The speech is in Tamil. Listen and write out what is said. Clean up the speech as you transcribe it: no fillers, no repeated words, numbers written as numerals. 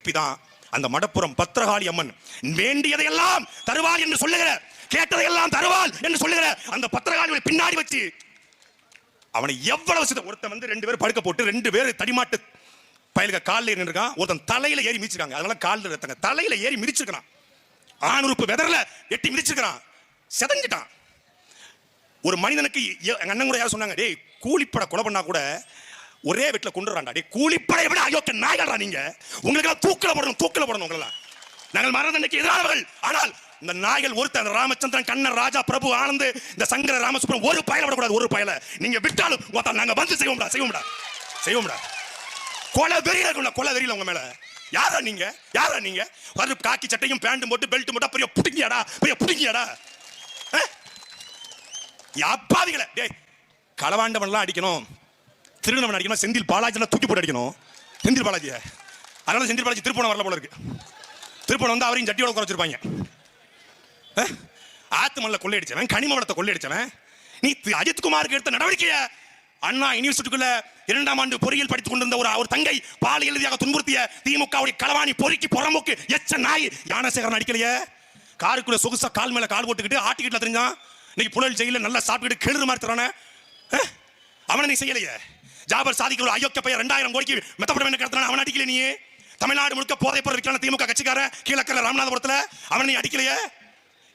பிதான் அந்த மடப்புறம் பத்திரகாளி அம்மன் வேண்டியதையெல்லாம் தருவாள் என்று சொல்லுகிற, கேட்டதையெல்லாம் தருவாள் என்று சொல்லுகிற அந்த பத்திரகாளியை பின்னாடி வச்சு அவனை எவ்வளவு ஒருத்தன் வந்து 2 பேர் படுக்க போட்டு 2 பேர் தடிமாட்டு பயலுக காலில் ஏறி நின்றுருக்கான். ஒருத்தன் தலையில ஏறி மிதிச்சிருக்காங்க. அதனால காலில் ரத்தங்க. தலையில ஏறி மிதிச்சிருக்கான். ஆணுறுப்பு வெதர்ல எட்டி மிதிச்சிருக்கான். செதஞ்சிட்டான். ஒரு மனிதனுக்கு எங்க அண்ணன் கூட யாரும் சொன்னாங்க, டேய் கூலிப்படை கொலை பண்ணா கூட ஒரே வீட்டுல கொண்டுறான்டா. டேய் கூலிப்படை விட அயோக்கிய நாய்கள்டா நீங்க. உங்களுக்கு தூக்கில போடணும் உங்களெல்லாம். நாங்கள் மரண தண்டனைக்கு எதிரானவர்கள். ஆனால் இந்த நாய்கள் ஒருத்தர் ராமச்சந்திரன், கண்ணன், ராஜா, பிரபு, ஆனந்த், இந்த சங்கர, ராமசுப்ரம் ஒரு பயல விடக்கூடாது. ஒரு பயல நீங்க விட்டாலும் நாங்க வந்து செய்வோம்டா. கொலை வெறியில உங்க மேல. யாரா நீங்க காக்கி சட்டையும் பேண்டும் போட்டு பெல்ட் போட்டா பெரிய புடிங்கியாடா அப்பாவிகளை. டேய் களவாண்டவன்லாம் அடிக்கணும், திருநவன் அடிக்கணும், செந்தில் பாலாஜி தூக்கி போட்டு அடிக்கணும். செந்தில் பாலாஜிய அதனால செந்தில் பாலாஜி திருப்பணம் வரல போல இருக்கு. திருப்பணம் வந்து அவரையும் ஜட்டியோட குறைச்சிருப்பாங்க. ஆத்துமல்ல கொள்ளையடிச்சவன், கனிமவளத்தை கொள்ளையடிச்சவன். நீ அஜித்குமாருக்கு எடுத்த நடவடிக்கைய அண்ணா யூனிவர்சிட்டிக்குள்ள 2ஆம் ஆண்டு பொறியியல் படித்துக் கொண்டிருந்த ஒரு தங்கை பாலியல் எழுதியாக துன்புறுத்திய திமுகவுடைய களவாணி பொறுக்கி புறம்போக்கு எச்ச நாய் ஞானசேகரன் அடிக்கலையே. காருக்குள்ள சொகுசா கால் மேல கால் போட்டுக்கிட்டு ஆட்டிக்கிட்டு தெரிஞ்சான். இன்னைக்கு புழல் ஜெயில நல்லா சாப்பிட்டுக்கிட்டு கெழுறு மாதிரி தரானே, அவனை நீ செய்யலையே. ஜாபர் சாதிக்கு ஒரு அயோக்கிய பையன் 2000 கோடிக்கு மெத்தப்பட வேண்டிய கடத்தின அவன் அடிக்கல. நீ தமிழ்நாடு முழுக்க போதை பொருள் விற்கிறான திமுக கட்சிக்கார கீழக்கரை ராமநாதபுரத்துல அவனை நீ அடிக்கலையே.